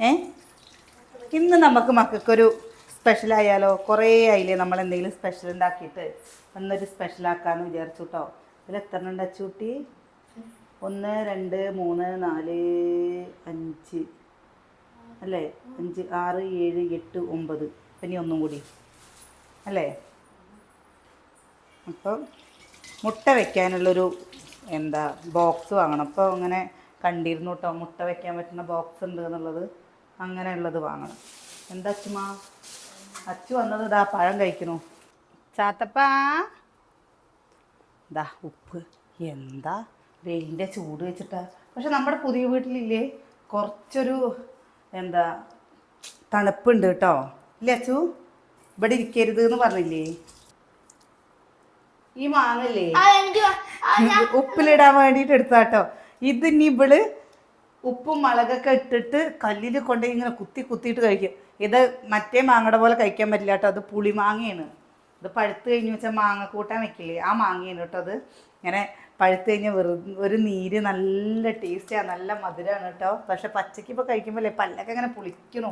ഏ ഇന്ന് നമുക്ക് മക്കൾക്കൊരു സ്പെഷ്യൽ ആയാലോ? കുറേ ആയില്ലേ നമ്മൾ എന്തെങ്കിലും സ്പെഷ്യൽ ഉണ്ടാക്കിയിട്ട്. ഒന്നൊരു സ്പെഷ്യലാക്കാമെന്ന് വിചാരിച്ചു കേട്ടോ. ഇതിൽ എത്ര ഉണ്ട് അച്ചൂട്ടി? 1 2 3 4 5 അല്ലേ? 5 6 7 8 9. പിന്നെ ഒന്നും കൂടി അല്ലേ? അപ്പോൾ മുട്ട വെക്കാനുള്ളൊരു ബോക്സ് വാങ്ങണം. അപ്പോൾ അങ്ങനെ കണ്ടിരുന്നു കേട്ടോ, മുട്ട വെക്കാൻ പറ്റുന്ന ബോക്സ് ഉണ്ട് എന്നുള്ളത്. അങ്ങനെയുള്ളത് വാങ്ങണം. എന്താ അച്ചുമാ? അച്ചു വന്നത് ഇതാ പഴം കഴിക്കണു. ചാത്തപ്പാ ഇതാ ഉപ്പ്. എന്താ വെയിലിൻ്റെ ചൂട് വെച്ചിട്ടാ. പക്ഷെ നമ്മുടെ പുതിയ വീട്ടിലില്ലേ കുറച്ചൊരു തണുപ്പുണ്ട് കേട്ടോ. ഇല്ലേ അച്ചു? ഇവിടെ ഇരിക്കരുത് എന്ന് പറഞ്ഞില്ലേ? ഈ മാങ്ങല്ലേ ഉപ്പിലിടാൻ വേണ്ടിയിട്ട് എടുത്താട്ടോ. ഇത് ഇനി ഇവള് ഉപ്പും മുളകൊക്കെ ഇട്ടിട്ട് കല്ലിൽ കൊണ്ടുപോയി ഇങ്ങനെ കുത്തിയിട്ട് കഴിക്കും. ഇത് മറ്റേ മാങ്ങയുടെ പോലെ കഴിക്കാൻ പറ്റില്ല കേട്ടോ. അത് പുളിമാങ്ങയാണ്. ഇത് പഴുത്ത് കഴിഞ്ഞ് വെച്ചാൽ മാങ്ങ കൂട്ടാൻ വെക്കില്ലേ, ആ മാങ്ങയാണ് കേട്ടോ. അത് ഇങ്ങനെ പഴുത്ത് കഴിഞ്ഞാൽ ഒരു നീര് നല്ല ടേസ്റ്റാണ്, നല്ല മധുരമാണ് കേട്ടോ. പക്ഷെ പച്ചയ്ക്ക് ഇപ്പോൾ കഴിക്കുമ്പോഴല്ലേ പല്ലൊക്കെ ഇങ്ങനെ പുളിക്കണു.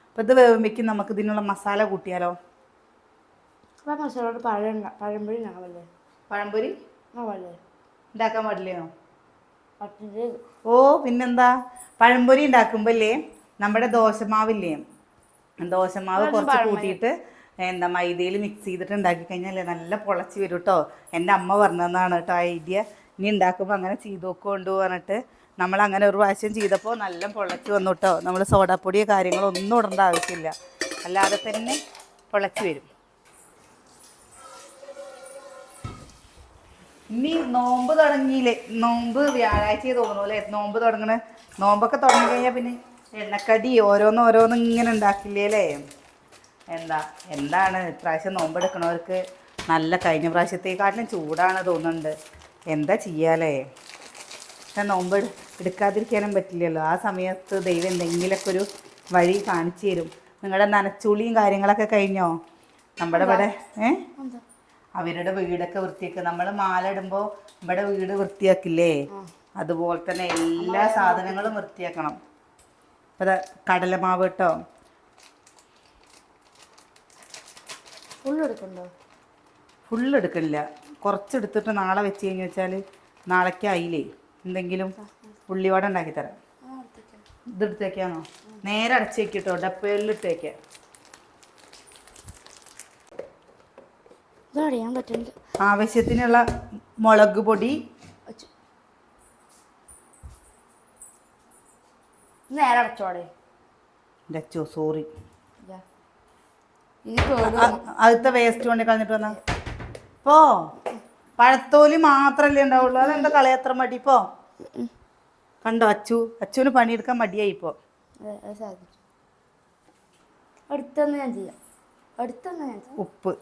അപ്പോൾ ഇത് വേവുമ്പോഴേക്കും നമുക്ക് ഇതിനുള്ള മസാല കൂട്ടിയാലോ? മസാല പഴംപൊരി പഴംപൊരി ഉണ്ടാക്കാൻ പാടില്ലയോ? പറ്റില്ല. ഓ പിന്നെന്താ, പഴംപൊരി ഉണ്ടാക്കുമ്പോഴല്ലേ നമ്മുടെ ദോശമാവില്ലേ, ദോശമാവ് കുറച്ച് കൂട്ടിയിട്ട് മൈദയിൽ മിക്സ് ചെയ്തിട്ട് ഉണ്ടാക്കി കഴിഞ്ഞാലേ നല്ല പൊളച്ച് വരും കേട്ടോ. എൻ്റെ അമ്മ പറഞ്ഞതാണ് കേട്ടോ ഐഡിയ. ഇനി ഉണ്ടാക്കുമ്പോൾ അങ്ങനെ ചെയ്ത് നോക്കുകൊണ്ട് പറഞ്ഞിട്ട് നമ്മളങ്ങനെ ഒരു പ്രാവശ്യം ചെയ്തപ്പോൾ നല്ല പൊളച്ച് വന്നു കേട്ടോ. നമ്മൾ സോഡാപ്പൊടിയോ കാര്യങ്ങളോ ഒന്നും ഇടേണ്ട ആവശ്യമില്ല, അല്ലാതെ തന്നെ പൊളച്ച് വരും. ഇനി നോമ്പ് തുടങ്ങിയില്ലേ, നോമ്പ് വ്യാഴാഴ്ച തോന്നുന്നു അല്ലേ നോമ്പ് തുടങ്ങണ. നോമ്പൊക്കെ തുടങ്ങി കഴിഞ്ഞാൽ പിന്നെ എണ്ണക്കടി ഓരോന്ന് ഇങ്ങനെ ഉണ്ടാക്കില്ലേ അല്ലേ? എന്താണ് ഇപ്രാവശ്യം നോമ്പെടുക്കണവർക്ക് നല്ല കഴിഞ്ഞ പ്രാവശ്യത്തെക്കാട്ടിലും ചൂടാണ് തോന്നുന്നുണ്ട്. എന്താ ചെയ്യാലേ? പക്ഷെ നോമ്പ് എടുക്കാതിരിക്കാനും പറ്റില്ലല്ലോ. ആ സമയത്ത് ദൈവം എന്തെങ്കിലുമൊക്കെ ഒരു വഴി കാണിച്ചു തരും. നിങ്ങളുടെ നനച്ചുളിയും കാര്യങ്ങളൊക്കെ കഴിഞ്ഞോ? നമ്മുടെ ഇവിടെ അവരുടെ വീടൊക്കെ വൃത്തിയാക്കുക. നമ്മൾ മാല ഇടുമ്പോൾ ഇവിടെ വീട് വൃത്തിയാക്കില്ലേ, അതുപോലെ തന്നെ എല്ലാ സാധനങ്ങളും വൃത്തിയാക്കണം. അപ്പോൾ കടലമാവ് കേട്ടോ. ഫുള്ള് എടുക്കണില്ല, കുറച്ചെടുത്തിട്ട് നാളെ വെച്ച് കഴിഞ്ഞ് വെച്ചാൽ നാളേക്ക് ആയില്ലേ എന്തെങ്കിലും ഉള്ളിവട ഉണ്ടാക്കി തരാം. ഇതെടുത്തേക്കാണോ? നേരെ അടച്ച് വെക്കിട്ടോ, ഡപ്പയിലിട്ടേക്കാം. ആവശ്യത്തിനുള്ള മുളക് പൊടി, നേരെ അടച്ചോടെ അച്ചോ സോറി, അടുത്ത വേസ്റ്റ് കൊണ്ട് കളഞ്ഞിട്ട് വന്നാ പോ. പഴത്തോലി മാത്രല്ലേ ഉണ്ടാവുള്ളൂ, അതെന്താ കളയത്ര മടി? പോ. കണ്ടോ അച്ചുവിന് പണിയെടുക്കാൻ മടിയായി ഇപ്പോൾ. ഉപ്പ്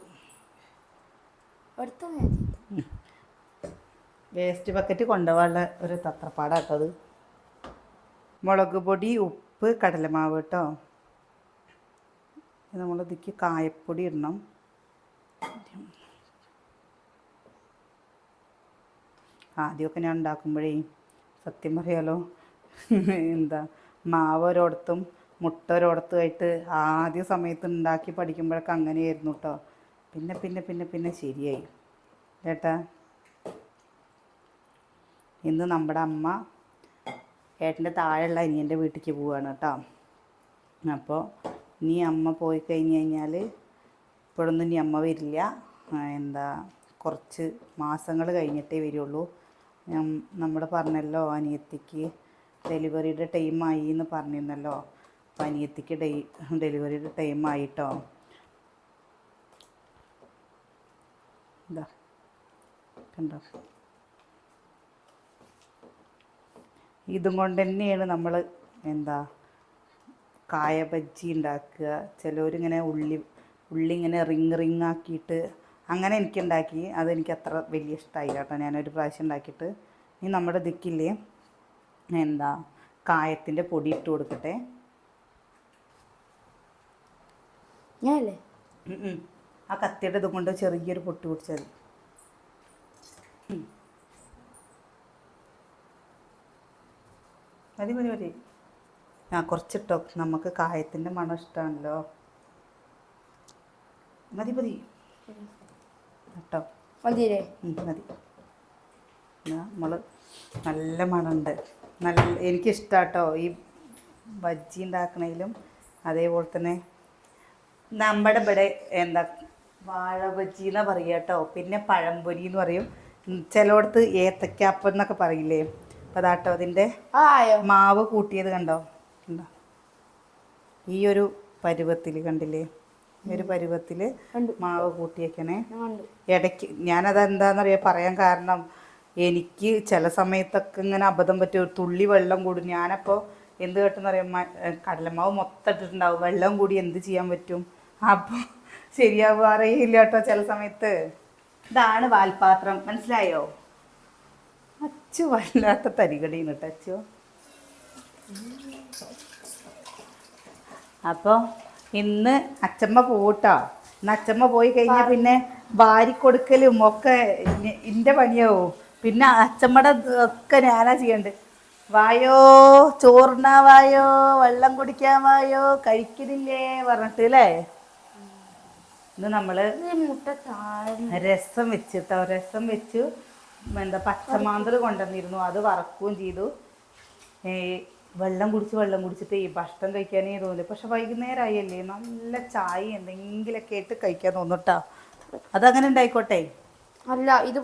വേസ്റ്റ് ബക്കറ്റ് കൊണ്ടുപോകാനുള്ള ഒരു തത്രപ്പാടാട്ടത്. മുളക് പൊടി, ഉപ്പ്, കടലമാവ് കേട്ടോ. നമ്മളിതിക്ക് കായപ്പൊടി ഇടണം. ആദ്യമൊക്കെ ഞാൻ ഉണ്ടാക്കുമ്പോഴേ സത്യം പറയാലോ മാവ് ഒരിടത്തും മുട്ട ഒരിടത്തുമായിട്ട് ആദ്യ സമയത്ത് ഉണ്ടാക്കി പഠിക്കുമ്പോഴൊക്കെ അങ്ങനെയായിരുന്നു കേട്ടോ. പിന്നെ ശരിയായി ചേട്ടാ. ഇന്ന് നമ്മുടെ അമ്മ ഏട്ടൻ്റെ താഴെയുള്ള അനിയൻ്റെ വീട്ടിലേക്ക് പോവുകയാണ് കേട്ടോ. അപ്പോൾ ഇനി അമ്മ പോയി കഴിഞ്ഞ് കഴിഞ്ഞാൽ ഇപ്പോഴൊന്നും ഇനി അമ്മ വരില്ല. കുറച്ച് മാസങ്ങൾ കഴിഞ്ഞിട്ടേ വരുള്ളൂ. നമ്മൾ പറഞ്ഞല്ലോ അനിയത്തിക്ക് ഡെലിവറിയുടെ ടൈമായി എന്ന് പറഞ്ഞിരുന്നല്ലോ. അപ്പോൾ അനിയത്തിക്ക് ഡെലിവറിയുടെ ടൈമായിട്ടോ. ഇതാ കണ്ടോ, ഇതും കൊണ്ട് തന്നെയാണ് നമ്മൾ കായ ബജ്ജി ഉണ്ടാക്കുക. ചിലവരിങ്ങനെ ഉള്ളി ഇങ്ങനെ റിങ് ആക്കിയിട്ട് അങ്ങനെ എനിക്കുണ്ടാക്കി. അതെനിക്ക് അത്ര വലിയ ഇഷ്ടമായില്ല കേട്ടോ. ഞാനൊരു പ്രാവശ്യം ഉണ്ടാക്കിയിട്ട്. ഇനി നമ്മുടെ ദിക്കില്ലേ കായത്തിൻ്റെ പൊടി ഇട്ട് കൊടുക്കട്ടെ. ഞാനല്ലേ ആ കത്തിയുടെ ഇതും കൊണ്ട് ചെറിയൊരു പൊട്ട് പിടിച്ചാൽ മതി. ആ കുറച്ചിട്ടോ, നമുക്ക് കായത്തിൻ്റെ മണം ഇഷ്ടമാണല്ലോ. മതി മതി കേട്ടോ, മതിയല്ലേ? മതി. നമ്മൾ നല്ല മണമുണ്ട്, നല്ല എനിക്കിഷ്ടാട്ടോ ഈ ബജ്ജി ഉണ്ടാക്കണേലും. അതേപോലെ തന്നെ നമ്മുടെ ഇവിടെ എന്താ വാഴ ബജ്ജി എന്നാ പറയുക കേട്ടോ. പിന്നെ പഴംപൊരി എന്ന് പറയും, ചിലയിടത്ത് ഏത്തക്കാപ്പം എന്നൊക്കെ പറയില്ലേ. അപ്പോൾ അതാട്ടോ അതിൻ്റെ മാവ് കൂട്ടിയത് കണ്ടോ. കണ്ടോ ഈ ഒരു പരുവത്തിൽ കണ്ടില്ലേ, ഈ ഒരു പരുവത്തിൽ മാവ് കൂട്ടിയേക്കണേ. ഇടയ്ക്ക് ഞാനതെന്താണെന്നറിയാം പറയാൻ കാരണം, എനിക്ക് ചില സമയത്തൊക്കെ ഇങ്ങനെ അബദ്ധം പറ്റും, തുള്ളി വെള്ളം കൂടും. ഞാനപ്പോൾ എന്ത് കേട്ടെന്നറിയാം, കടലമാവ് മൊത്തം ഇട്ടിട്ടുണ്ടാവും, വെള്ളം കൂടി എന്ത് ചെയ്യാൻ പറ്റും. അപ്പോൾ ശരിയാവാറേയില്ല കേട്ടോ ചില സമയത്ത്. ഇതാണ് വാൽപാത്രം, മനസ്സിലായോ? അച്ചു വല്ലാത്ത തരികടീന്ന് കേട്ടോ അച്ചു. അപ്പോൾ ഇന്ന് അച്ചമ്മ പോട്ടോ. ഇന്ന് അച്ചമ്മ പോയി കഴിഞ്ഞാൽ പിന്നെ വാരിക്കൊടുക്കലും ഒക്കെ എൻ്റെ പണിയാവും. പിന്നെ അച്ചമ്മയുടെ ഒക്കെ ഞാനാ ചെയ്യണ്ട്. വായോ ചോറിനാ വായോ, വെള്ളം കുടിക്കാൻ വായോ, കഴിക്കുന്നില്ലേ പറഞ്ഞിട്ട് അല്ലേ. ഇന്ന് നമ്മൾ രസം വെച്ചിട്ടോ, രസം വെച്ചു. എന്താ പച്ചമാന്തൽ കൊണ്ടുവന്നിരുന്നു, അത് വറക്കുകയും ചെയ്തു. വെള്ളം കുടിച്ചിട്ട് ഈ ഭക്ഷണം കഴിക്കാനേ തോന്നില്ല. പക്ഷെ വൈകുന്നേരമായല്ലേ, നല്ല ചായ എന്തെങ്കിലുമൊക്കെ ആയിട്ട് കഴിക്കാൻ തോന്നുട്ടോ. അതങ്ങനെ ഉണ്ടായിക്കോട്ടെ. അല്ല ഇത്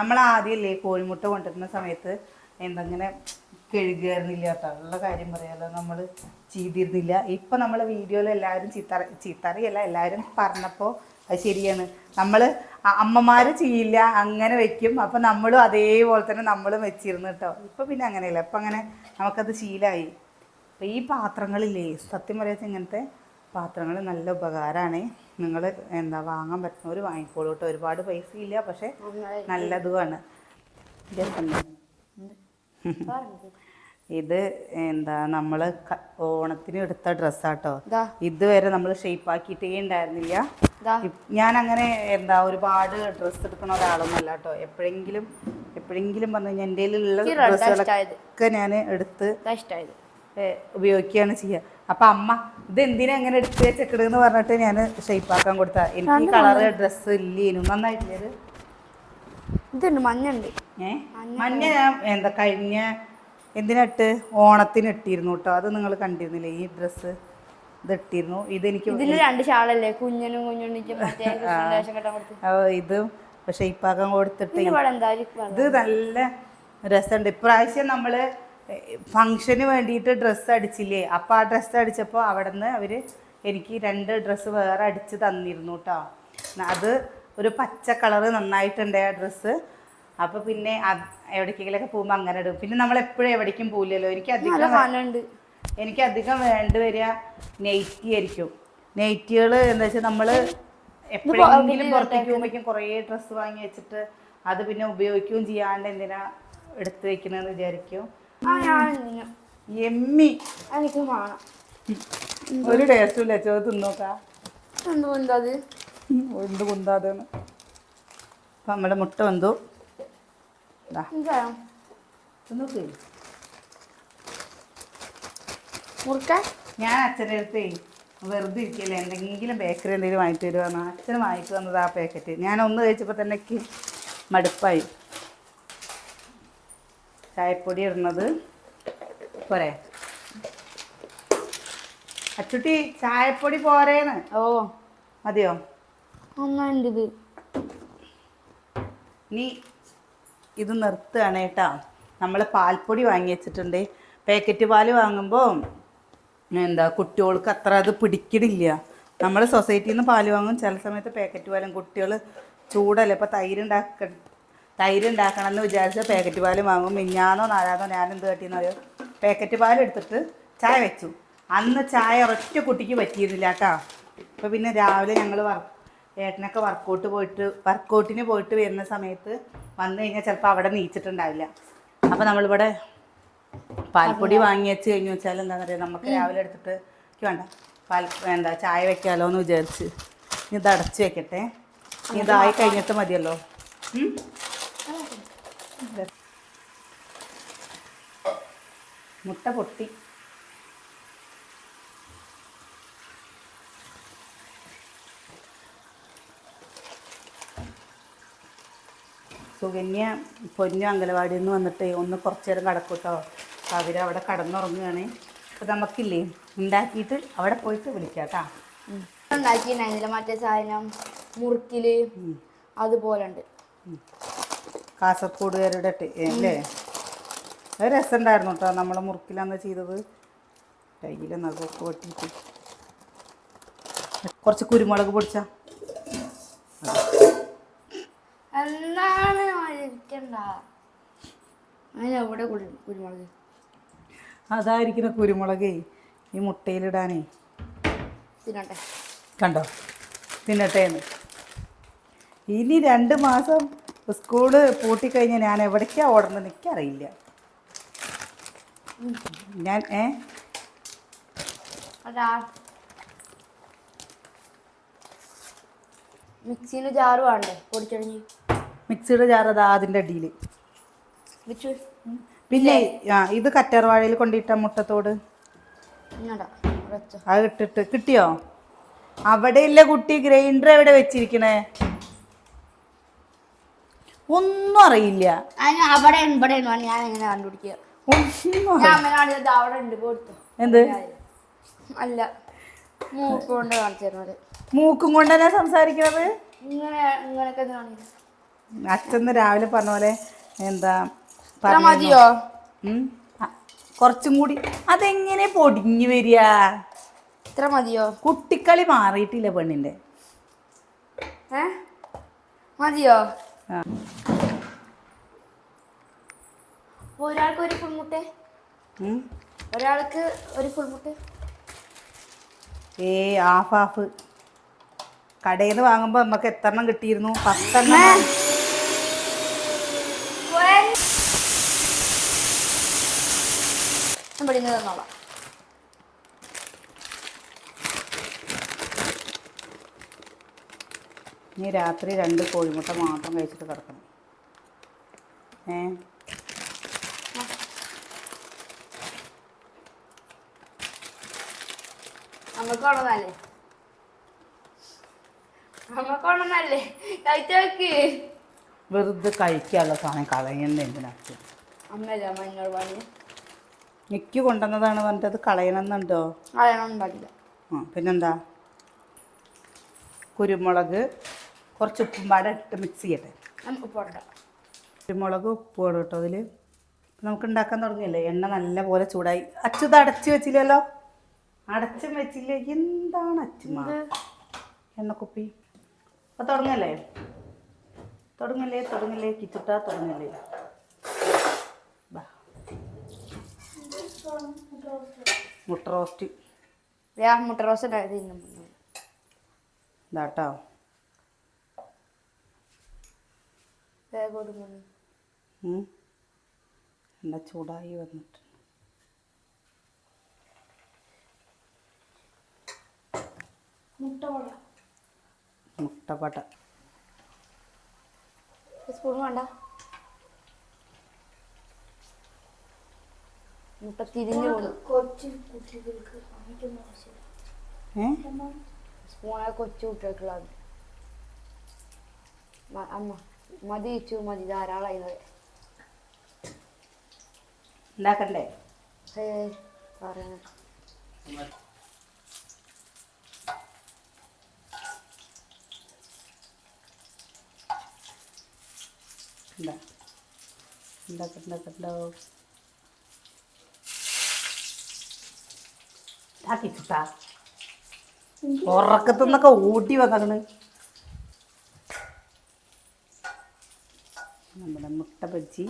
നമ്മൾ ആദ്യമല്ലേ കോഴിമുട്ട കൊണ്ടുവരുന്ന സമയത്ത് എന്തെങ്ങനെ കഴുകുമായിരുന്നില്ല കേട്ടോ, ഉള്ള കാര്യം പറയാലോ, നമ്മൾ ചെയ്തിരുന്നില്ല. ഇപ്പം നമ്മളെ വീഡിയോയിൽ എല്ലാവരും ചീത്തറിയല്ല, എല്ലാവരും പറഞ്ഞപ്പോൾ അത് ശരിയാണ്. നമ്മൾ അമ്മമാർ ചെയ്യില്ല, അങ്ങനെ വെക്കും. അപ്പം നമ്മളും അതേപോലെ തന്നെ നമ്മളും വെച്ചിരുന്നു കേട്ടോ. ഇപ്പം പിന്നെ അങ്ങനെയല്ല, ഇപ്പം അങ്ങനെ നമുക്കത് ശീലമായി. അപ്പം ഈ പാത്രങ്ങളില്ലേ, സത്യം പറയാച്ച ഇങ്ങനത്തെ പാത്രങ്ങൾ നല്ല ഉപകാരമാണ്. നിങ്ങൾ എന്താ വാങ്ങാൻ പറ്റുന്നവർ വാങ്ങിക്കോളൂ കേട്ടോ. ഒരുപാട് പൈസ ഇല്ല, പക്ഷെ നല്ലതുമാണ്. ഇത് എന്താ നമ്മൾ ഓണത്തിന് എടുത്ത ഡ്രസ്സാട്ടോ. ഇതുവരെ നമ്മൾ ഷേപ്പാക്കിയിട്ടേ ഉണ്ടായിരുന്നില്ല. ഞാൻ അങ്ങനെ എന്താ ഒരുപാട് ഡ്രസ്സ് എടുക്കണ ഒരാളൊന്നുമല്ല കേട്ടോ. എപ്പോഴെങ്കിലും പറഞ്ഞു കഴിഞ്ഞാൽ എൻ്റെ കയ്യിലുള്ള ഡ്രസ്സുകളൊക്കെ ഞാൻ എടുത്ത് ഉപയോഗിക്കുകയാണ് ചെയ്യുക. അപ്പം അമ്മ ഇത് എന്തിനാ അങ്ങനെ എടുത്ത് വെച്ചെടുന്ന് പറഞ്ഞിട്ട് ഞാൻ ഷേപ്പാക്കാൻ കൊടുത്താ. എനിക്ക് ഈ കളറ് ഡ്രസ്സ് ഇല്ലേനും നന്നായിട്ടില്ല. ഇതുണ്ട് മഞ്ഞുണ്ട്. മഞ്ഞ ഞാൻ എന്താ കഴിഞ്ഞ എന്തിനിട്ട് ഓണത്തിന് ഇട്ടിരുന്നു കേട്ടോ. അത് നിങ്ങൾ കണ്ടിരുന്നില്ലേ, ഈ ഡ്രസ്സ് ഇത് ഇട്ടിരുന്നു. ഇതെനിക്ക് രണ്ട് ഷാളല്ലേ, കുഞ്ഞനും ഇത് ഷേപ്പാക്കാൻ കൊടുത്തിട്ട് ഇത് നല്ല രസമുണ്ട്. ഇപ്രാവശ്യം നമ്മൾ ഫങ്ഷന് വേണ്ടിയിട്ട് ഡ്രസ്സ് അടിച്ചില്ലേ, അപ്പോൾ ആ ഡ്രസ്സ് അടിച്ചപ്പോൾ അവിടെ നിന്ന് അവർ എനിക്ക് 2 ഡ്രസ്സ് വേറെ അടിച്ച് തന്നിരുന്നു കേട്ടോ. അത് ഒരു പച്ച കളറ് നന്നായിട്ടുണ്ട് ആ ഡ്രസ്സ്. അപ്പോൾ പിന്നെ എവിടേക്കെങ്കിലൊക്കെ പോകുമ്പോൾ അങ്ങനെ ഇടും. പിന്നെ നമ്മൾ എപ്പോഴും എവിടേക്കും പോകില്ലല്ലോ. എനിക്ക് അധികം വേണ്ടിവരിക നെയ്റ്റി ആയിരിക്കും. നെയ്റ്റികൾ എന്താ വെച്ചാൽ നമ്മൾ എപ്പോഴെങ്കിലും പുറത്തേക്ക് പോകുമ്പോഴേക്കും കുറേ ഡ്രസ്സ് വാങ്ങി വെച്ചിട്ട് അത് പിന്നെ ഉപയോഗിക്കുകയും ചെയ്യാണ്ട് എന്തിനാ എടുത്ത് വെക്കണമെന്ന് വിചാരിക്കും. എമ്മി ഒരു ടേസ്റ്റും ഇല്ല. ചോ തിന്നോക്കാം എന്ത് കുന്താതെന്ന്. അപ്പം നമ്മുടെ മുട്ട വന്നു. ഞാൻ അച്ഛൻ്റെ അടുത്ത് വെറുതെ ഇരിക്കില്ല, എന്തെങ്കിലും ബേക്കറി എന്തെങ്കിലും വാങ്ങിട്ട് വരുവാന്ന്. അച്ഛന് വാങ്ങിട്ട് വന്നത് ആ പാക്കറ്റ്. ഞാൻ ഒന്ന് കഴിച്ചപ്പോൾ തന്നെ എനിക്ക് മടുപ്പായി. ചായപ്പൊടി ഇടുന്നത് പോരെ അച്ചുട്ടി, ചായപ്പൊടി പോരേന്ന്. മതിയോ? നീ ഇത് നിർത്തുകയാണ് കേട്ടോ. നമ്മൾ പാൽപ്പൊടി വാങ്ങി വെച്ചിട്ടുണ്ട്. പാക്കറ്റ് പാല് വാങ്ങുമ്പോൾ എന്താ കുട്ടികൾക്ക് അത്ര അത് പിടിക്കണില്ല. നമ്മൾ സൊസൈറ്റിയിൽ നിന്ന് പാല് വാങ്ങും, ചില സമയത്ത് പാക്കറ്റ് പാലും. കുട്ടികൾ ചൂടല്ലേ, ഇപ്പോൾ തൈര് ഉണ്ടാക്കണം എന്ന് വിചാരിച്ച പാക്കറ്റ് പാല് വാങ്ങും. മിഞ്ഞാന്നോ നാലാന്നോ ഞാൻ എന്ത് കാട്ടിയെന്നറിയോ, പാക്കറ്റ് പാൽ എടുത്തിട്ട് ചായ വെച്ചു. അന്ന് ചായ ഒരൊറ്റ കുട്ടിക്ക് പറ്റിയിരുന്നില്ല കേട്ടോ. അപ്പോൾ പിന്നെ രാവിലെ ഞങ്ങൾ ഏട്ടനൊക്കെ വർക്കൗട്ടിന് പോയിട്ട് വരുന്ന സമയത്ത് വന്നു കഴിഞ്ഞാൽ ചിലപ്പോൾ അവിടെ നീച്ചിട്ടുണ്ടാവില്ല. അപ്പോൾ നമ്മളിവിടെ പാൽപ്പൊടി വാങ്ങി വെച്ച് കഴിഞ്ഞു വെച്ചാൽ എന്താണെന്ന് പറയുക, നമുക്ക് രാവിലെ എടുത്തിട്ട് വേണ്ട ചായ വെക്കാമല്ലോ എന്ന് വിചാരിച്ച് ഇത് അടച്ച് വെക്കട്ടെ. ഇതായി കഴിഞ്ഞിട്ട് മതിയല്ലോ. മുട്ട പൊട്ടി സുകന്യ പൊന്നു അംഗനവാടിയിൽ നിന്ന് വന്നിട്ട് ഒന്ന് കുറച്ച് നേരം കിടക്കൂട്ടോ. അപ്പോൾ അവരവിടെ കടന്നുറങ്ങുകയാണ്. അപ്പോൾ നമുക്കില്ലേ ഉണ്ടാക്കിയിട്ട് അവിടെ പോയിട്ട് വിളിക്കാം കേട്ടോ. ഉണ്ടാക്കിയിട്ടുണ്ടായിരുന്നില്ല മറ്റേ സാധനം മുറുക്കില് അതുപോലെ ഉണ്ട്. കാസർഗോഡുകാരുടെ അല്ലേ? അത് രസമുണ്ടായിരുന്നു കേട്ടോ. നമ്മൾ മുറുക്കിലാന്ന് ചെയ്തത്. കയ്യിൽ നഖമൊക്കെ വെട്ടിയിട്ട് കുറച്ച് കുരുമുളക് പൊടിച്ച എന്താണ് അതിനെവിടെ കുരുമുളക്? അതായിരിക്കുന്ന കുരുമുളകേ ഈ മുട്ടയിലിടാനേ. തിന്നട്ടെ. കണ്ടോ തിന്നട്ടേന്ന്. ഇനി 2 മാസം സ്കൂള് പൂട്ടിക്കഴിഞ്ഞാൽ ഞാൻ എവിടേക്കാണ് ഓടുന്നത് എനിക്കറിയില്ല. ഞാൻ മിക്സിന്റെ ജാറ് വേണ്ടേ പൊടിച്ചടിഞ്ഞ്? മിക്സിയുടെ ജാർ അതാ അതിൻ്റെ അടിയിൽ. പിന്നെ ഇത് കറ്റാർവാഴയിൽ കൊണ്ടിട്ട മുട്ടത്തോട് അത് ഇട്ടിട്ട് കിട്ടിയോ? അവിടെ ഇല്ല കുട്ടി. ഗ്രൈൻഡർ എവിടെ വെച്ചിരിക്കണേ? ഒന്നും അറിയില്ല. അവിടെ ഞാൻ എങ്ങനെ കണ്ടുപിടിക്കുക? എന്ത് അല്ല മൂക്ക് കൊണ്ട് കാണിച്ചു തരുന്നത്. മൂക്കും കൊണ്ടല്ലേ സംസാരിക്കണത്? ഇങ്ങനെയൊക്കെ അച്ഛന്ന് രാവിലെ പറഞ്ഞ പോലെ എന്താ മതിയോ? കുറച്ചും കൂടി. അതെങ്ങനെ പൊടിഞ്ഞു വരിക? ഇത്ര മതിയോ? കുട്ടിക്കളി മാറിയിട്ടില്ല പെണ്ണിന്റെ. മതിയോ? ഒരാൾക്ക് ഒരു ഫുൾ മുട്ട. ഒരാൾക്ക് ഒരു ഫുൾ മുട്ട. ഹാഫ് കടയിൽ നിന്ന് വാങ്ങുമ്പോൾ നമുക്ക് എത്രണ്ണം കിട്ടിയിരുന്നു? 10 എണ്ണം. തന്നോളാം. ഇനി രാത്രി 2 കോഴിമുട്ട മാത്രം കഴിച്ചിട്ട് കിടക്കണം. വെറുതെ കഴിക്കാനുള്ള സാധനം കളയുന്നത് എന്തിനാ? മിക്ക കൊണ്ടുവന്നതാണ് പറഞ്ഞത് കളയണമെന്നുണ്ടോ? പിന്നെന്താ? കുരുമുളക് കുറച്ച് ഉപ്പും പാടെ ഇട്ട് മിക്സ് ചെയ്യട്ടെ. കുരുമുളക് ഉപ്പ് വേണം കേട്ടോ അതിൽ. നമുക്ക് ഉണ്ടാക്കാൻ തുടങ്ങിയല്ലേ. എണ്ണ നല്ല പോലെ ചൂടായി. അച്ഛത് അടച്ച് വെച്ചില്ലല്ലോ? അടച്ചും വെച്ചില്ലേ? എന്താണ് അച്ഛമ്മ എണ്ണക്കുപ്പി? അപ്പോൾ തുടങ്ങല്ലേ കിച്ചുട്ടാ തുടങ്ങല്ലേ. മുട്ട റോസ്റ്റ് ഇതാട്ടോ. എണ്ണ ചൂടായി വന്നിട്ട് മുട്ടപട സ്പൂൺ വേണ്ട. മുട്ട തിരിഞ്ഞു സ്പൂണെ കൊച്ചു കുട്ടികൾക്കുള്ളത്. അമ്മ മതി മതി ധാരാളമായി ഉണ്ടാക്കണ്ടേ? പറയണ ഉണ്ടാക്കണ്ടോ? കിച്ചുട്ടാ ഉറക്കത്തുനിന്നൊക്കെ ഓടി വന്നതാണ്. നമ്മുടെ മുട്ട ബജ്ജി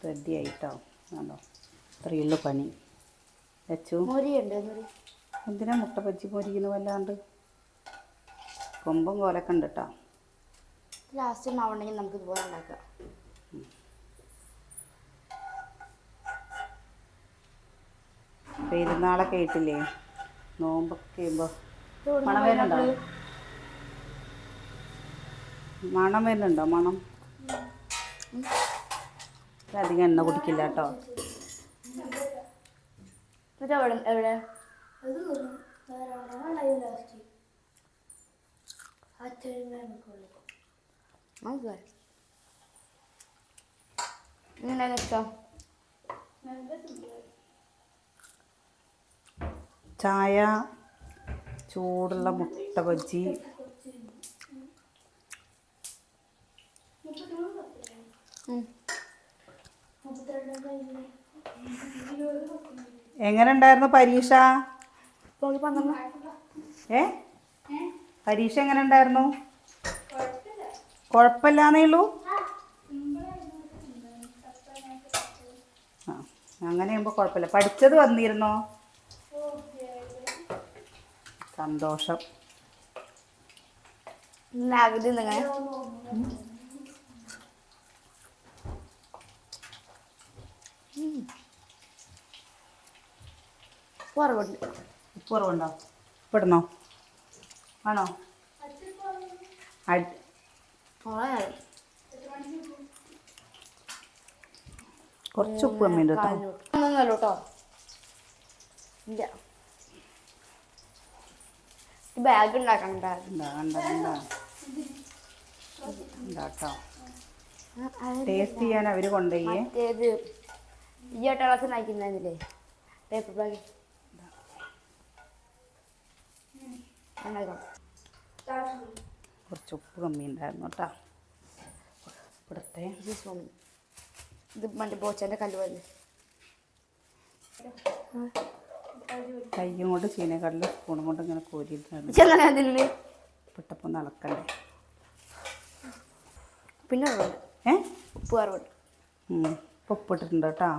റെഡി ആയിട്ടോ. ആണോ ഇത്രയുള്ള പണി വെച്ചു. എന്തിനാ മുട്ട ബജ്ജി പൊരിക്കുന്നു? വല്ലാണ്ട് കൊമ്പും കോലൊക്കെ ഉണ്ട് കേട്ടോ. ലാസ്റ്റ് മാവുണ്ടെങ്കിൽ നമുക്ക് ഇതുപോലെ ഉണ്ടാക്കാം. പെരുന്നാളൊക്കെ ആയിട്ടില്ലേ? നോമ്പൊക്കെ ചെയ്യുമ്പോൾ മണം വരുന്നുണ്ടോ? മണം അധികം എണ്ണ കുടിക്കില്ല കേട്ടോ. എവിടെ ഇങ്ങനെ ഇഷ്ടം ചായ, ചൂടുള്ള മുട്ട ബജി, എങ്ങനെ ഉണ്ടായിരുന്നു പരീക്ഷ? ഏ പരീക്ഷ എങ്ങനെ ഉണ്ടായിരുന്നു? കുഴപ്പമില്ലാന്നേ ഉള്ളൂ. ആ അങ്ങനെ ആകുമ്പോൾ കുഴപ്പമില്ല. പഠിച്ചത് വന്നിരുന്നോ? സന്തോഷം. അകതി നിങ്ങൾ കുറവുണ്ട്. ഉപ്പ് കുറവുണ്ടോ? ഉപ്പിടണോ? ആണോ? കുറച്ച് ഉപ്പ് കമ്മിയുണ്ട് കേട്ടോ. ഇല്ല ബാഗ് ഉണ്ടാക്കണ്ടോ? ടേസ്റ്റ് ചെയ്യാൻ അവർ കൊണ്ടുപോയി. മറ്റേത് ഈ ക്ലാസ് നയിക്കുന്നില്ലേ പേപ്പർ ബാഗ്. കുറച്ച് ഉപ്പ് കമ്മി ഉണ്ടായിരുന്നു കേട്ടോ. ഇവിടുത്തെ ഇത് മറ്റേ ബോച്ചൻ്റെ കല്ല് പോലെ കയ്യും കൊണ്ട് ചീനക്കടലിൽ സ്പൂണും കൊണ്ട് ഇങ്ങനെ കോരിയിട്ടുണ്ട്. പിട്ടപ്പം നടക്കണ്ടേ. പിന്നെ ഉപ്പ് കുറവുണ്ട്. ഉപ്പിട്ടിട്ടുണ്ട് കേട്ടോ.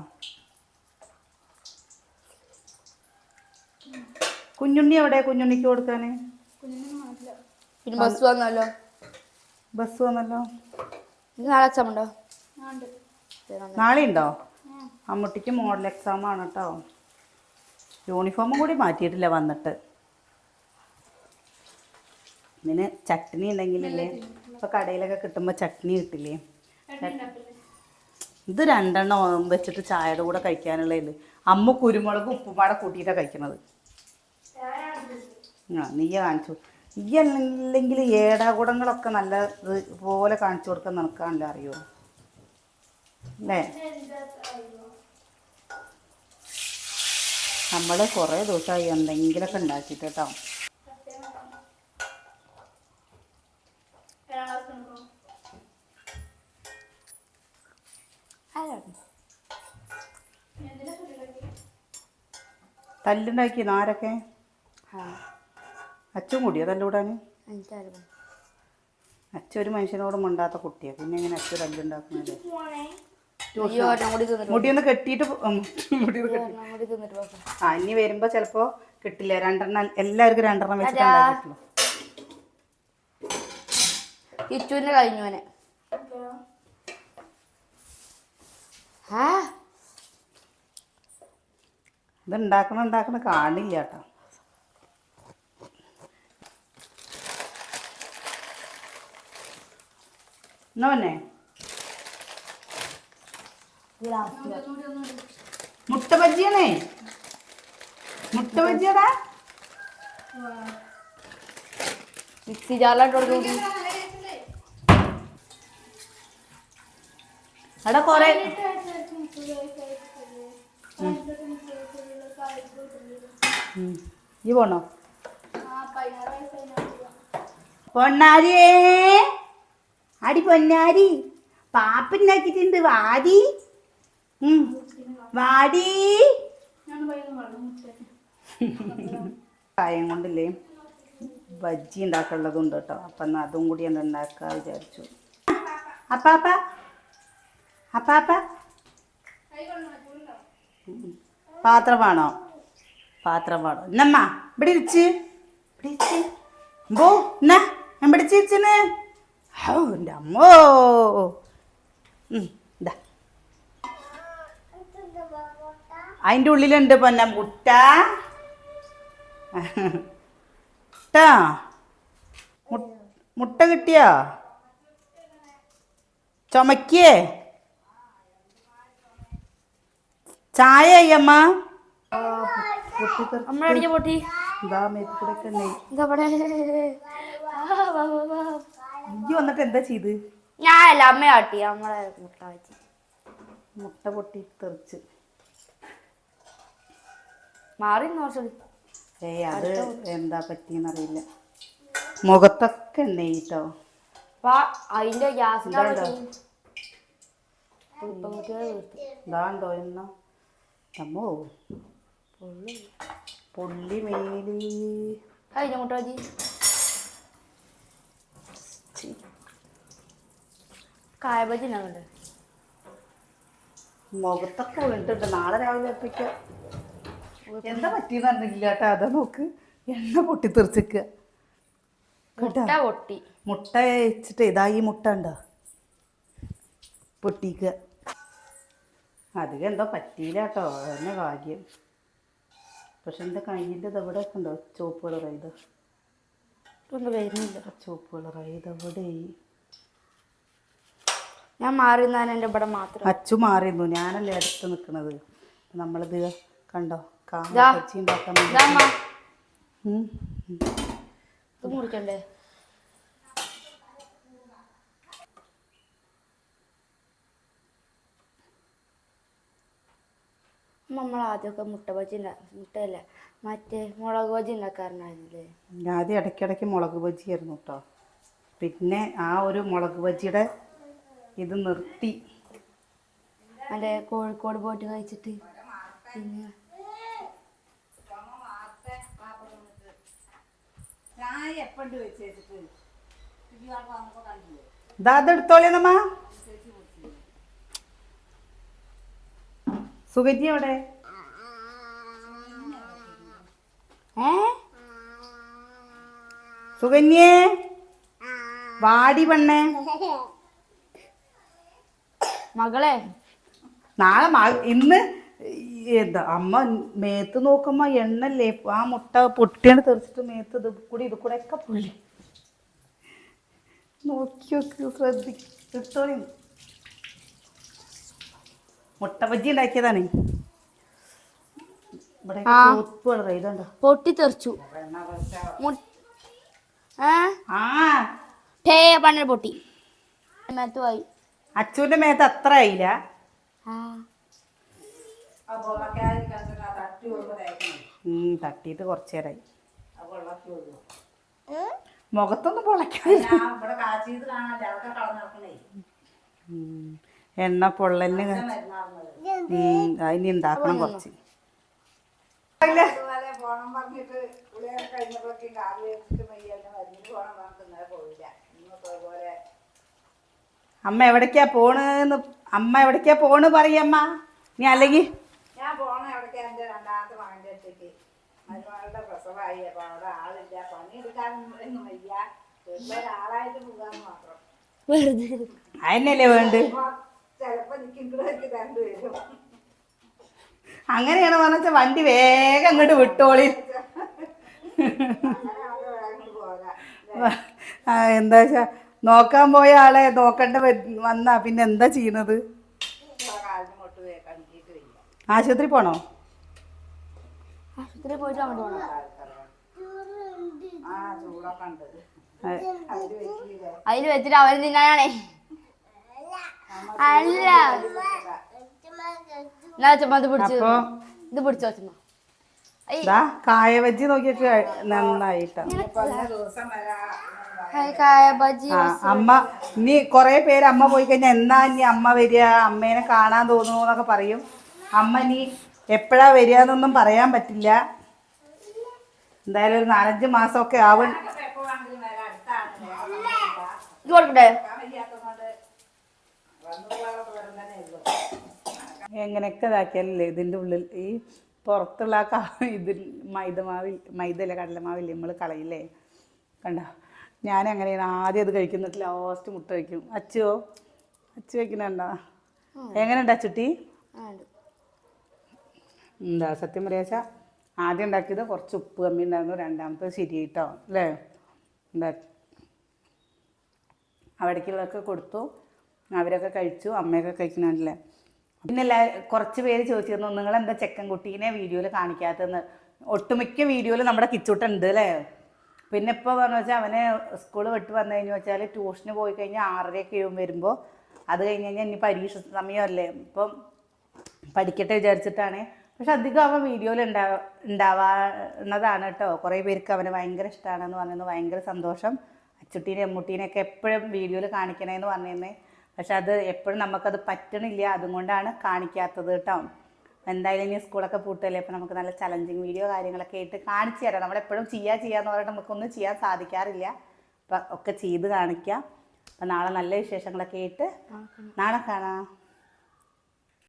കുഞ്ഞുണ്ണി എവിടെ? കുഞ്ഞുണ്ണിക്ക് കൊടുക്കാൻ പിന്നെ ബസ് വന്നല്ലോ. ബസ് വന്നല്ലോ. നാളെ എക്സാം ഉണ്ടോ? നാളെ ഉണ്ടോ? അമ്മൂട്ടിക്ക് മോഡൽ എക്സാം ആണ് കേട്ടോ. യൂണിഫോമും കൂടി മാറ്റിയിട്ടില്ല വന്നിട്ട്. ഇതിന് ചട്നി ഉണ്ടെങ്കിലല്ലേ ഇപ്പോൾ കടയിലൊക്കെ കിട്ടുമ്പോൾ ചട്നി കിട്ടില്ലേ? ഇത് 2 എണ്ണം വെച്ചിട്ട് ചായയുടെ കൂടെ കഴിക്കാനുള്ളതിൽ അമ്മ കുരുമുളക് ഉപ്പുപാടെ കൂട്ടിയിട്ടാണ് കഴിക്കുന്നത്. ആ നീ കാണിച്ചു. ഈ അല്ലെങ്കിൽ ഏടാകുടങ്ങളൊക്കെ നല്ല പോലെ കാണിച്ചു കൊടുക്കാൻ നിനക്കാണല്ലോ അറിയോ അല്ലേ? നമ്മൾ കുറേ ദിവസമായി എന്തെങ്കിലുമൊക്കെ ഉണ്ടാക്കിയിട്ട് കേട്ടോ. തല്ലുണ്ടാക്കി നാരൊക്കെ അച്ഛൻ കൂടിയോ തല്ലൂടാൻ? അച്ഛൻ ഒരു മനുഷ്യനോട് മിണ്ടാത്ത കുട്ടിയാണ്. പിന്നെ എങ്ങനെ അച്ഛൻ തല്ലുണ്ടാക്കുന്നത്? മുടിയൊന്ന് കെട്ടിയിട്ട് ആ ഇനി വരുമ്പോ ചിലപ്പോ കിട്ടില്ല. 2 എണ്ണം എല്ലാവർക്കും 2 എണ്ണം വെച്ചിട്ടുള്ളൂ. കിച്ചുവിന്റെ കഴിഞ്ഞോനെ ഇത് ഉണ്ടാക്കണ കാണില്ല കേട്ടോ. എന്നാ പിന്നെ മുട്ട ബജിയാണേ. മുട്ട ബജിയടാ. മിക്സി ജാറിലോട്ട് അവിടെ കൊറേ ഈ പോണോ? പൊന്നാരിയേ അടി പൊന്നാരി പാപ്പുണ്ടാക്കിയിട്ടുണ്ട്. വാടി വാടി. കായം കൊണ്ടില്ലേ ബജ്ജി ഉണ്ടാക്കാനുള്ളതുണ്ട് കേട്ടോ. അപ്പം എന്നാൽ അതും കൂടി ഒന്ന് ഉണ്ടാക്കാൻ വിചാരിച്ചു. അപ്പാപ്പ അപ്പാപ്പ പാത്രമാണോ? പാത്രമാണോ? എന്നമ്മ ഇവിടെ ഇരിച്ച് ബോ എന്നാ ഞാൻ പിടിച്ചിരിച്ചന്. ഓ എൻ്റെ അമ്മോ. ഇതാ അതിൻ്റെ ഉള്ളിലുണ്ട് പൊന്ന മുട്ട ട്ടാ. മുട്ട കിട്ടിയോ? ചുമക്കേ ചായ അയ്യമ്മ. പൊട്ടി ഇജ്ജ് വന്നിട്ട് എന്താ ചെയ്ത്? ഞാനല്ല അമ്മ കാട്ടി. നമ്മളെ മുട്ട വെച്ച് മുട്ട പൊട്ടി തെറിച്ച്. മാറി നോർച്ചോളി. ഏയ് അത് എന്താ പറ്റിയെന്നറിയില്ല. മുഖത്തൊക്കെ എണ്ണയിട്ടോ. അതിന്റെ ഗ്യാസിന്റെ ഇതാണ്ടോ എന്നാ അമ്മോ പൊള്ളി മേലി. അതിന്റെ മുട്ട മതി. കായബജി ഉണ്ടാകണ്ടേ? മുഖത്തൊക്കെ വീണിട്ടുണ്ട്. നാളെ രാവിലെ എത്തിക്കാം. എന്താ പറ്റിയെന്ന് പറഞ്ഞില്ല കേട്ടോ. അതാ നോക്ക്, എണ്ണ പൊട്ടി തെറിച്ചിക്കുക കേട്ടോ. പൊട്ടി മുട്ട വെച്ചിട്ട് ഇതാ ഈ മുട്ട ഉണ്ടോ പൊട്ടിക്കുക. അധികം എന്തോ പറ്റിയില്ല കേട്ടോ, അതന്നെ ഭാഗ്യം. പക്ഷെ എൻ്റെ കയ്യിൻ്റെ ഇതെവിടെ ഒക്കെ ഉണ്ടോ ചുവപ്പ് കളറായി. ഇത് വരുന്നില്ല. ചുവപ്പ് കളറായി ഇതെവിടെ. ഞാൻ മാറിന്നാൻ എൻ്റെ ഇവിടെ മാത്രം. അച്ചു മാറിയിരുന്നു, ഞാനല്ലേ അടുത്ത് നിൽക്കുന്നത്. നമ്മളിത് കണ്ടോ കാച്ചി ഉണ്ടാക്കാൻ മുറിക്കണ്ടേ? നമ്മൾ ആദ്യമൊക്കെ മുട്ട ബജി മുട്ടയല്ല മറ്റേ മുളക് ബജി ഉണ്ടാക്കാറുണ്ടായിരുന്നില്ലേ? ആദ്യം ഇടയ്ക്കിടയ്ക്ക് മുളക് ബജിയായിരുന്നു കേട്ടോ. പിന്നെ ആ ഒരു മുളക് ബജിയുടെ ഇത് നിർത്തി. മറ്റേ കോഴിക്കോട് പോയിട്ട് കഴിച്ചിട്ട് പിന്നെ ഇതെടുത്തോളിയമ്മ. സുഗന്യ എവിടെ? സുഗന്യേ വാടി പെണ്ണേ. മകളെ നാളെ ഇന്ന് എന്താ അമ്മ മേത്ത് നോക്കുമ്പോ എണ്ണല്ലേ, ആ മുട്ട പൊട്ടിയാണ് തെറിച്ചിട്ട് മേത്ത് ഇത് കൂടെ ഒക്കെ പുള്ളി. നോക്കി നോക്കി ശ്രദ്ധിച്ചോളി. മുട്ട ബജ്ജി ഉണ്ടാക്കിയതാണ്. ഇവിടെ ചുവപ്പ് കളർ ഇതുണ്ടോ പൊട്ടി തെറിച്ചു. പണ പൊട്ടി മേത്തുമായി. അച്ചുവിന്റെ മേത്ത് അത്ര ആയില്ല. തട്ടിയിട്ട് കുറച്ചു നേരമായി. മുഖത്തൊന്നും പൊളക്കാനില്ല. എണ്ണ പൊള്ളലിന് അതിന് ഉണ്ടാക്കണം കുറച്ച്. അമ്മ എവിടേക്കാ പോണെന്ന് പറയമ്മ. നീ അല്ലെങ്കിൽ ഞാൻ പോണ എവിടേക്കാ എൻ്റെ രണ്ടാമത്തെ മകൻ്റെ അടുത്തേക്ക്. മരുമകളുടെ പ്രസവമായി. അപ്പൊ അവിടെ ആളില്ല, പണിയെടുക്കാനൊന്നും വയ്യ. ഒരാളായിട്ട് പോകാന്ന് മാത്രം. അതിനല്ലേ വേണ്ട. ചിലപ്പോ എനിക്ക് തരേണ്ടി വരും. അങ്ങനെയാണ് പറഞ്ഞാൽ വണ്ടി വേഗം അങ്ങോട്ട് വിട്ടോളി. എന്താ വെച്ചാ നോക്കാൻ പോയ ആളെ നോക്കണ്ട വന്നാ പിന്നെ എന്താ ചെയ്യണത്? ആശുപത്രി പോണോ? ആശുപത്രി പോയിട്ട് അങ്ങോട്ട് പോകണം. അതില് വെച്ചിട്ട് അവര് തിന്നാനാണേ. അല്ല ഇത് പിടിച്ചോ ചുമ്മാ. കായ ബജ്ജി നോക്കിയൊക്കെ നന്നായിട്ടാ. അമ്മ ഇനി കൊറേ പേര് അമ്മ പോയി കഴിഞ്ഞാൽ എന്നാ ഇനി അമ്മ വരിക, അമ്മേനെ കാണാൻ തോന്നുന്നു എന്നൊക്കെ പറയും. അമ്മ ഇനി എപ്പോഴാ വരിക എന്നൊന്നും പറയാൻ പറ്റില്ല. എന്തായാലും ഒരു 4-5 മാസമൊക്കെ ആവും. എങ്ങനെയൊക്കെ ഇതാക്കിയാലല്ലേ ഇതിൻ്റെ ഉള്ളിൽ ഈ പുറത്തുള്ള ഇതിൽ മൈദല്ല കടലമാവില്ലേ നമ്മൾ കളയില്ലേ. കണ്ടോ, ഞാനങ്ങനെയാണ് ആദ്യം അത് കഴിക്കുന്നിട്ട് ലാസ്റ്റ് മുട്ട കഴിക്കും. അച്ചു കഴിക്കുന്നുണ്ടോ? എങ്ങനെയുണ്ട് അച്ചുട്ടി? എന്താ സത്യം പറയാച്ചാ ആദ്യം ഉണ്ടാക്കിയത് കുറച്ച് ഉപ്പ് കമ്മി ഉണ്ടായിരുന്നു, രണ്ടാമത്തെ ശരിയായിട്ടോ അല്ലേ. എന്താ അവിടേക്കുള്ളതൊക്കെ കൊടുത്തു, അവരൊക്കെ കഴിച്ചു, അമ്മയൊക്കെ കഴിക്കണല്ലേ. പിന്നെ കുറച്ച് പേര് ചോദിച്ചിരുന്നു നിങ്ങളെന്താ ചെക്കൻ കുട്ടീനെ വീഡിയോയിൽ കാണിക്കാത്തതെന്ന്. ഒട്ടുമിക്ക വീഡിയോയിൽ നമ്മുടെ കിച്ചൂട്ടുണ്ട് അല്ലേ. പിന്നെ ഇപ്പോൾ പറഞ്ഞു വെച്ചാൽ അവന് സ്കൂൾ വിട്ട് വന്നു കഴിഞ്ഞു വെച്ചാൽ ട്യൂഷന് പോയി കഴിഞ്ഞാൽ 6:30 വരുമ്പോൾ അത് കഴിഞ്ഞ് കഴിഞ്ഞാൽ ഇനി പരീക്ഷ സമയമല്ലേ, ഇപ്പം പഠിക്കട്ടെ വിചാരിച്ചിട്ടാണ്. പക്ഷെ അധികം അവൻ വീഡിയോയിൽ ഉണ്ടാവാവുന്നതാണ് കേട്ടോ. കുറേ പേർക്ക് അവനെ ഭയങ്കര ഇഷ്ടമാണെന്ന് പറയുന്നത്, ഭയങ്കര സന്തോഷം. അച്ചുട്ടീനെ അമ്മൂട്ടീനെയൊക്കെ എപ്പോഴും വീഡിയോയിൽ കാണിക്കണേന്ന് പറഞ്ഞിരുന്നേ. പക്ഷെ അത് എപ്പോഴും നമുക്കത് പറ്റണില്ല, അതുകൊണ്ടാണ് കാണിക്കാത്തത് കേട്ടോ. എന്തായാലും ഇനി സ്കൂളൊക്കെ പൂട്ടല്ലേ, അപ്പോൾ നമുക്ക് നല്ല ചലഞ്ചിങ് വീഡിയോ കാര്യങ്ങളൊക്കെ ആയിട്ട് കാണിച്ചു തരാം. നമ്മളെപ്പോഴും ചെയ്യാന്ന് പറഞ്ഞിട്ട് നമുക്കൊന്നും ചെയ്യാൻ സാധിക്കാറില്ല. അപ്പം ഒക്കെ ചെയ്ത് കാണിക്കാം. അപ്പം നാളെ നല്ല വിശേഷങ്ങളൊക്കെ ആയിട്ട് നാളെ കാണാം.